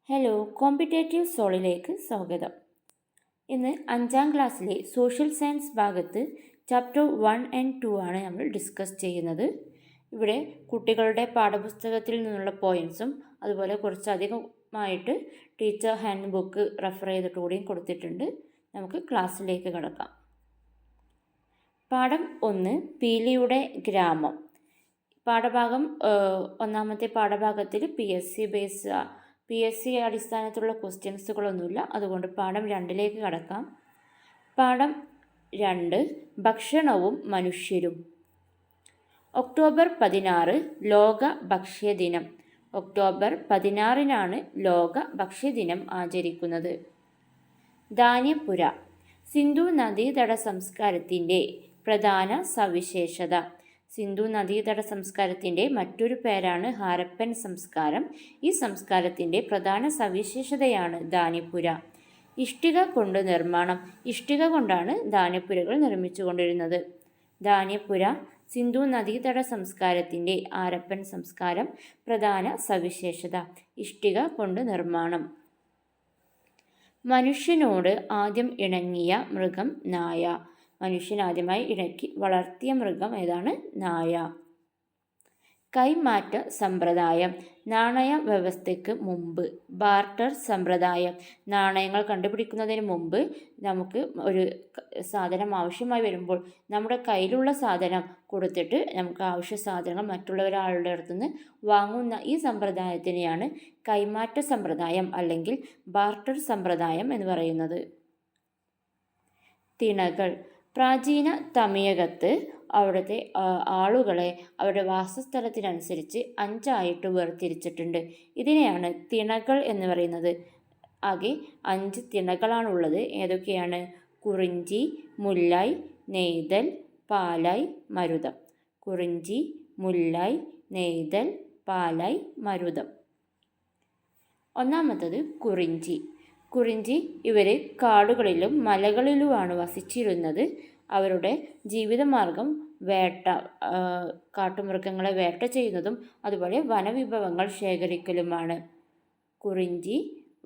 Hello, competitive സോളിലേക്ക് സ്വാഗതം. ഇന്ന് 5ാം ക്ലാസ്സിലെ സോഷ്യൽ സയൻസ് ഭാഗത്ത് ചാപ്റ്റർ 1 and 2 ആണ് നമ്മൾ ഡിസ്കസ് ചെയ്യുന്നത്. ഇവിടെ കുട്ടികളുടെ പാഠപുസ്തകത്തിൽ നിന്നുള്ള പോയിൻസും അതുപോലെ കുറച്ചധികമായിട്ട് ടീച്ചർ ഹാൻഡ് ബുക്ക് റെഫർ ചെയ്തിട്ടുകൂടിയും കൊടുത്തിട്ടുണ്ട്. നമുക്ക് ക്ലാസ്സിലേക്ക് കടക്കാം. പാഠം 1, പീലിയുടെ ഗ്രാമം. പാഠഭാഗം ഒന്നാമത്തെ പാഠഭാഗത്തിൽ പി എസ് സി അടിസ്ഥാനത്തിലുള്ള ക്വസ്റ്റ്യൻസുകളൊന്നുമില്ല, അതുകൊണ്ട് പാഠം 2ലേക്ക് കടക്കാം. പാഠം 2, ഭക്ഷണവും മനുഷ്യരും. ഒക്ടോബർ 16 ലോക ഭക്ഷ്യദിനം. ഒക്ടോബർ 16നാണ് ലോക ഭക്ഷ്യദിനം ആചരിക്കുന്നത്. ധാന്യപ്പുര. സിന്ധു നദീതട സംസ്കാരത്തിൻ്റെ പ്രധാന സവിശേഷത. സിന്ധു നദീതട സംസ്കാരത്തിൻ്റെ മറ്റൊരു പേരാണ് ഹാരപ്പൻ സംസ്കാരം. ഈ സംസ്കാരത്തിൻ്റെ പ്രധാന സവിശേഷതയാണ് ധാന്യപ്പുര. ഇഷ്ടിക കൊണ്ട് നിർമ്മാണം. ഇഷ്ടിക കൊണ്ടാണ് ധാന്യപ്പുരകൾ നിർമ്മിച്ചുകൊണ്ടിരുന്നത്. ധാന്യപ്പുര സിന്ധു നദീതട സംസ്കാരത്തിൻ്റെ ഹാരപ്പൻ സംസ്കാരം പ്രധാന സവിശേഷത ഇഷ്ടിക കൊണ്ട് നിർമ്മാണം. മനുഷ്യനോട് ആദ്യം ഇണങ്ങിയ മൃഗം നായ. മനുഷ്യൻ ആദ്യമായി ഇണക്കി വളർത്തിയ മൃഗം ഏതാണ്? നായ. കൈമാറ്റ സമ്പ്രദായം. നാണയ വ്യവസ്ഥയ്ക്ക് മുമ്പ് ബാർട്ടർ സമ്പ്രദായം. നാണയങ്ങൾ കണ്ടുപിടിക്കുന്നതിന് മുമ്പ് നമുക്ക് ഒരു സാധനം ആവശ്യമായി വരുമ്പോൾ നമ്മുടെ കയ്യിലുള്ള സാധനം കൊടുത്തിട്ട് നമുക്ക് ആവശ്യ സാധനങ്ങൾ മറ്റുള്ളവരാളുടെ അടുത്തുനിന്ന് വാങ്ങുന്ന ഈ സമ്പ്രദായത്തിനെയാണ് കൈമാറ്റ സമ്പ്രദായം അല്ലെങ്കിൽ ബാർട്ടർ സമ്പ്രദായം എന്ന് പറയുന്നത്. തിണകൾ. പ്രാചീന തമിഴകത്ത് അവിടുത്തെ ആളുകളെ അവരുടെ വാസസ്ഥലത്തിനനുസരിച്ച് 5ആയിട്ട് വേർതിരിച്ചിട്ടുണ്ട്. ഇതിനെയാണ് തിണകൾ എന്ന് പറയുന്നത്. ആകെ 5 തിണകളാണുള്ളത്. ഏതൊക്കെയാണ്? കുറിഞ്ചി, മുല്ലായ്, നെയ്തൽ, പാലായ്, മരുതം. കുറിഞ്ചി, മുല്ലായ്, നെയ്തൽ, പാലായ്, മരുതം. ഒന്നാമത്തത് കുറിഞ്ചി. കുറിഞ്ചി ഇവർ കാടുകളിലും മലകളിലുമാണ് വസിച്ചിരുന്നത്. അവരുടെ ജീവിതമാർഗം വേട്ട, കാട്ടുമൃഗങ്ങളെ വേട്ട ചെയ്യുന്നതും അതുപോലെ വനവിഭവങ്ങൾ ശേഖരിക്കലുമാണ്. കുറിഞ്ചി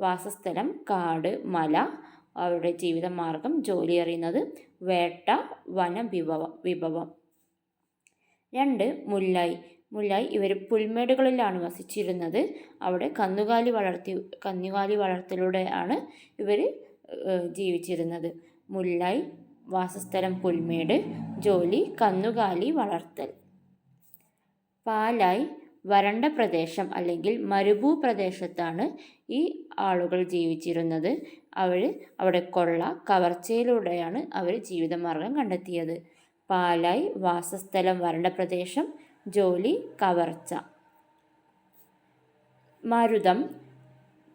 വാസസ്ഥലം കാട്, മല. അവരുടെ ജീവിതമാർഗം ജോലി അറിയുന്നത് വേട്ട, വിഭവം. 2, മുല്ലായ്. മുല്ലായ് ഇവർ പുൽമേടുകളിലാണ് വസിച്ചിരുന്നത്. അവിടെ കന്നുകാലി വളർത്തലൂടെയാണ് ഇവർ ജീവിച്ചിരുന്നത്. മുല്ലായ് വാസസ്ഥലം പുൽമേട്, ജോലി കന്നുകാലി വളർത്തൽ. പാലായ് വരണ്ട പ്രദേശം അല്ലെങ്കിൽ മരുഭൂപ്രദേശത്താണ് ഈ ആളുകൾ ജീവിച്ചിരുന്നത്. അവിടെ കൊള്ള, കവർച്ചയിലൂടെയാണ് അവർ ജീവിതമാർഗം കണ്ടെത്തിയത്. പാലായ് വാസസ്ഥലം വരണ്ട പ്രദേശം, ജോലി കവർച്ച. മരുതം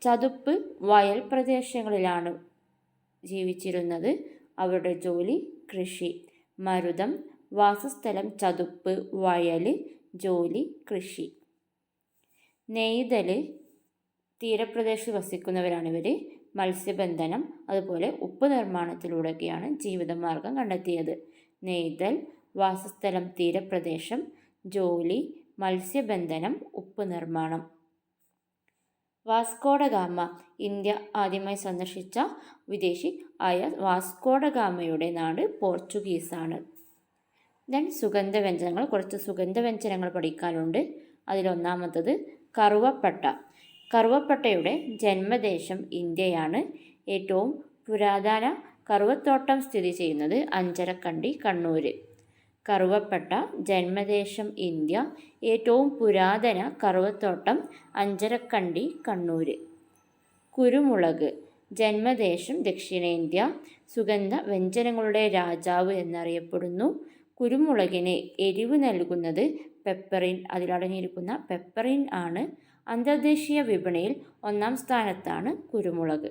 ചതുപ്പ് വയൽ പ്രദേശങ്ങളിലാണ് ജീവിച്ചിരുന്നത്. അവരുടെ ജോലി കൃഷി. മരുതം വാസസ്ഥലം ചതുപ്പ് വയൽ, ജോലി കൃഷി. നെയ്തൽ തീരപ്രദേശത്ത് വസിക്കുന്നവരാണിവർ. മത്സ്യബന്ധനം അതുപോലെ ഉപ്പ് നിർമ്മാണത്തിലൂടെയൊക്കെയാണ് ജീവിതമാർഗം കണ്ടെത്തിയത്. നെയ്തൽ വാസസ്ഥലം തീരപ്രദേശം, ജോലി മത്സ്യബന്ധനം, ഉപ്പ് നിർമ്മാണം. വാസ്കോഡഗാമ. ഇന്ത്യ ആദ്യമായി സന്ദർശിച്ച വിദേശി ആയ വാസ്കോഡഗാമയുടെ നാട് പോർച്ചുഗീസാണ്. സുഗന്ധവ്യഞ്ജനങ്ങൾ. കുറച്ച് സുഗന്ധവ്യഞ്ജനങ്ങൾ പഠിക്കാനുണ്ട്. അതിലൊന്നാമത്തത് കറുവപ്പട്ട. കറുവപ്പട്ടയുടെ ജന്മദേശം ഇന്ത്യയാണ്. ഏറ്റവും പുരാതന കറുവത്തോട്ടം സ്ഥിതി ചെയ്യുന്നത് അഞ്ചരക്കണ്ടി, കണ്ണൂർ. കറുവപ്പട്ട ജന്മദേശം ഇന്ത്യ. ഏറ്റവും പുരാതന കറുവത്തോട്ടം അഞ്ചരക്കണ്ടി, കണ്ണൂർ. കുരുമുളക് ജന്മദേശം ദക്ഷിണേന്ത്യ. സുഗന്ധ വ്യഞ്ജനങ്ങളുടെ രാജാവ് എന്നറിയപ്പെടുന്നു. കുരുമുളകിന് എരിവ് നൽകുന്നത് പെപ്പറിൻ. അതിലടങ്ങിയിരിക്കുന്ന പെപ്പറിൻ ആണ്. അന്തർദേശീയ വിപണിയിൽ 1ാം സ്ഥാനത്താണ് കുരുമുളക്.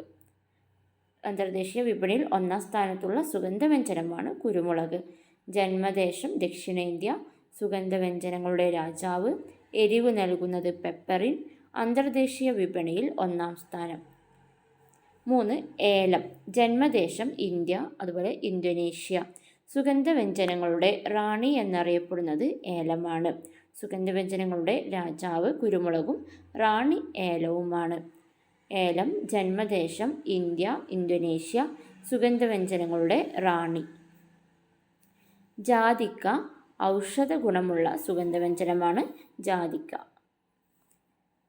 അന്തർദേശീയ വിപണിയിൽ 1ാം സ്ഥാനത്തുള്ള സുഗന്ധവ്യഞ്ജനമാണ് കുരുമുളക്. ജന്മദേശം ദക്ഷിണേന്ത്യ. സുഗന്ധവ്യഞ്ജനങ്ങളുടെ രാജാവ്. എരിവ് നൽകുന്നത് പെപ്പറിൻ. അന്തർദേശീയ വിപണിയിൽ 1ാം സ്ഥാനം. 3, ഏലം. ജന്മദേശം ഇന്ത്യ അതുപോലെ ഇന്തോനേഷ്യ. സുഗന്ധവ്യഞ്ജനങ്ങളുടെ റാണി എന്നറിയപ്പെടുന്നത് ഏലമാണ്. സുഗന്ധവ്യഞ്ജനങ്ങളുടെ രാജാവ് കുരുമുളകും റാണി ഏലവുമാണ്. ഏലം ജന്മദേശം ഇന്ത്യ, ഇന്തോനേഷ്യ, സുഗന്ധവ്യഞ്ജനങ്ങളുടെ റാണി. ജാതിക്ക ഔഷധ ഗുണമുള്ള സുഗന്ധവ്യഞ്ജനമാണ് ജാതിക്ക.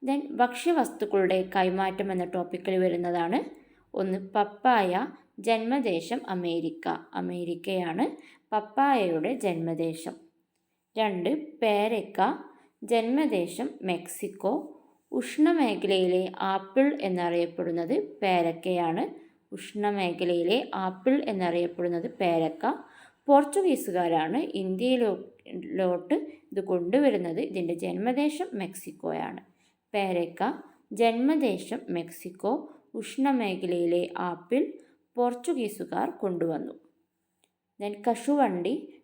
ദെൻ ഭക്ഷ്യവസ്തുക്കളുടെ കൈമാറ്റം എന്ന ടോപ്പിക്കിൽ വരുന്നതാണ് ഒന്ന് പപ്പായ ജന്മദേശം അമേരിക്ക, അമേരിക്കയാണ് പപ്പായയുടെ ജന്മദേശം. 2 പേരക്ക ജന്മദേശം മെക്സിക്കോ, ഉഷ്ണമേഖലയിലെ ആപ്പിൾ എന്നറിയപ്പെടുന്നത് പേരക്കയാണ്. ഉഷ്ണമേഖലയിലെ ആപ്പിൾ എന്നറിയപ്പെടുന്നത് പേരക്ക. പോർച്ചുഗീസുകാരാണ് ഇന്ത്യയിലോട്ട് ഇത് കൊണ്ടുവരുന്നത്. ഇതിൻ്റെ ജന്മദേശം മെക്സിക്കോയാണ്. പേരക്ക ജന്മദേശം മെക്സിക്കോ, ഉഷ്ണമേഖലയിലെ ആപ്പിൾ പോർച്ചുഗീസുകാർ കൊണ്ടുവന്നു. ദെൻ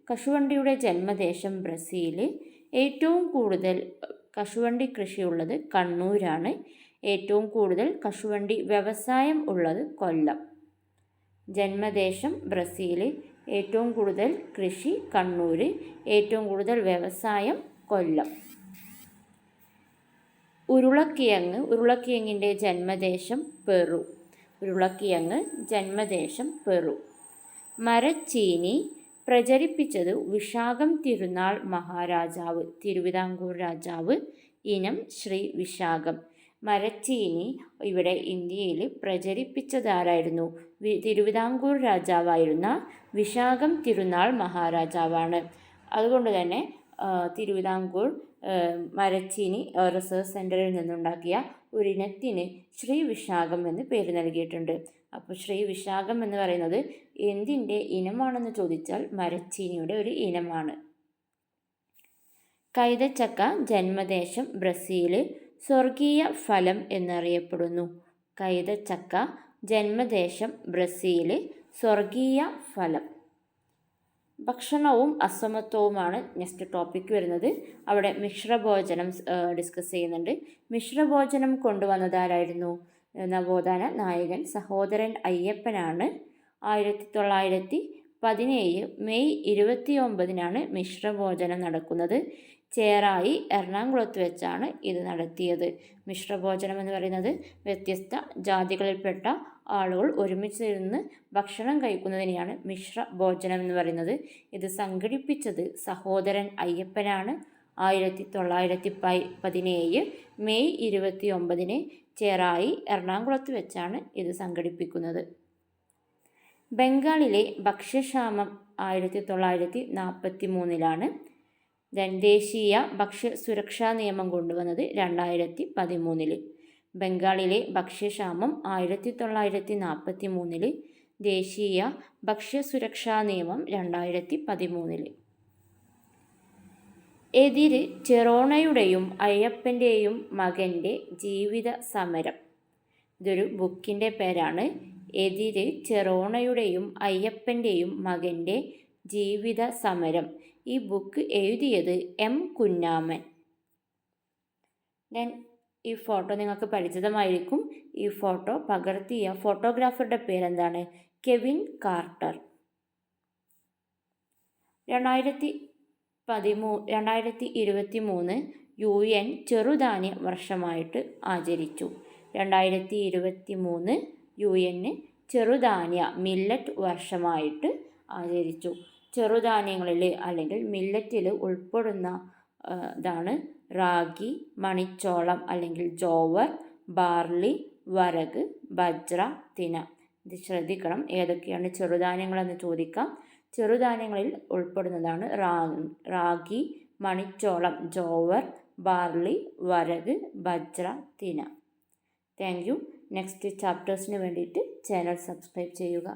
കശുവണ്ടിയുടെ ജന്മദേശം ബ്രസീൽ. ഏറ്റവും കൂടുതൽ കശുവണ്ടി കൃഷിയുള്ളത് കണ്ണൂരാണ്. ഏറ്റവും കൂടുതൽ കശുവണ്ടി വ്യവസായം ഉള്ളത് കൊല്ലം. ജന്മദേശം ബ്രസീൽ, ഏറ്റവും കൂടുതൽ കൃഷി കണ്ണൂർ, ഏറ്റവും കൂടുതൽ വ്യവസായം കൊല്ലം. ഉരുളക്കിഴങ്ങിൻ്റെ ജന്മദേശം പെറു. ഉരുളക്കിഴങ്ങ് ജന്മദേശം പെറു. മരച്ചീനി പ്രചരിപ്പിച്ചത് വിശാഖം തിരുനാൾ മഹാരാജാവ്, തിരുവിതാംകൂർ രാജാവ്. ഇനം ശ്രീ വിശാഖം. മരച്ചീനി ഇവിടെ ഇന്ത്യയിൽ പ്രചരിപ്പിച്ചതാരായിരുന്നു? തിരുവിതാംകൂർ രാജാവായിരുന്ന വിശാഖം തിരുനാൾ മഹാരാജാവാണ്. അതുകൊണ്ട് തന്നെ തിരുവിതാംകൂർ മരച്ചീനി റിസർച്ച് സെൻറ്ററിൽ നിന്നുണ്ടാക്കിയ ഒരിനത്തിന് ശ്രീ വിശാഖം എന്ന് പേര് നൽകിയിട്ടുണ്ട്. അപ്പോൾ ശ്രീ വിശാഖം എന്ന് പറയുന്നത് എന്തിൻ്റെ ഇനമാണെന്ന് ചോദിച്ചാൽ മരച്ചീനിയുടെ ഒരു ഇനമാണ്. കൈതച്ചക്ക ജന്മദേശം ബ്രസീൽ, സ്വർഗീയ ഫലം എന്നറിയപ്പെടുന്നു. കൈതച്ചക്ക ജന്മദേശം ബ്രസീൽ, സ്വർഗീയ ഫലം. ഭക്ഷണവും അസമത്വവുമാണ് നെക്സ്റ്റ് ടോപ്പിക് വരുന്നത്. അവിടെ മിശ്രഭോജനം ഡിസ്കസ് ചെയ്യുന്നുണ്ട്. മിശ്രഭോജനം കൊണ്ടുവന്നതാരായിരുന്നു? നവോത്ഥാന നായകൻ സഹോദരൻ അയ്യപ്പനാണ്. 1917 മെയ് 29 മിശ്രഭോജനം നടക്കുന്നത്. ചേറായി എറണാകുളത്ത് വെച്ചാണ് ഇത് നടത്തിയത്. മിശ്രഭോജനം എന്ന് പറയുന്നത് വ്യത്യസ്ത ജാതികളിൽപ്പെട്ട ആളുകൾ ഒരുമിച്ചിരുന്ന് ഭക്ഷണം കഴിക്കുന്നതിനെയാണ് മിശ്രഭോജനം എന്ന് പറയുന്നത്. ഇത് സംഘടിപ്പിച്ചത് സഹോദരൻ അയ്യപ്പനാണ്. 1917 മെയ് 29 ചേറായി എറണാകുളത്ത് വെച്ചാണ് ഇത് സംഘടിപ്പിക്കുന്നത്. ബംഗാളിലെ ഭക്ഷ്യക്ഷാമം 1943 ദേശീയ ഭക്ഷ്യ സുരക്ഷാ നിയമം കൊണ്ടുവന്നത് 2013. ബംഗാളിലെ ഭക്ഷ്യക്ഷാമം 1943, ദേശീയ ഭക്ഷ്യ സുരക്ഷാ നിയമം 2013. എതിര് ചെറോണയുടെയും അയ്യപ്പൻ്റെയും മകൻ്റെ ജീവിത സമരം. ഇതൊരു ബുക്കിൻ്റെ പേരാണ്. എതിര് ചെറോണയുടെയും അയ്യപ്പൻ്റെയും മകൻ്റെ ജീവിത സമരം. ഈ ബുക്ക് എഴുതിയത് എം കുഞ്ഞാമൻ. ദെൻ ഈ ഫോട്ടോ നിങ്ങൾക്ക് പരിചിതമായിരിക്കും. ഈ ഫോട്ടോ പകർത്തിയ ഫോട്ടോഗ്രാഫറുടെ പേരെന്താണ്? Kevin quarter. 2023 UN ചെറുധാന്യ വർഷമായിട്ട് ആചരിച്ചു. 2023 UN ചെറുധാന്യ മില്ലറ്റ് വർഷമായിട്ട് ആചരിച്ചു. ചെറുധാന്യങ്ങളിൽ അല്ലെങ്കിൽ മില്ലറ്റിൽ ഉൾപ്പെടുന്ന ഇതാണ് റാഗി, മണിച്ചോളം അല്ലെങ്കിൽ ജോവർ, ബാർലി, വരക്, ബജ്ര, തിന. ഇത് ശ്രദ്ധിക്കണം, ഏതൊക്കെയാണ് ചെറുധാന്യങ്ങളെന്ന് ചോദിക്കാം. ചെറുധാന്യങ്ങളിൽ ഉൾപ്പെടുന്നതാണ് റാഗി, മണിച്ചോളം, ജോവർ, ബാർലി, വരക്, ബജ്ര, തിന. Thank you. നെക്സ്റ്റ് ചാപ്റ്റേഴ്സിന് വേണ്ടിയിട്ട് ചാനൽ സബ്സ്ക്രൈബ് ചെയ്യുക.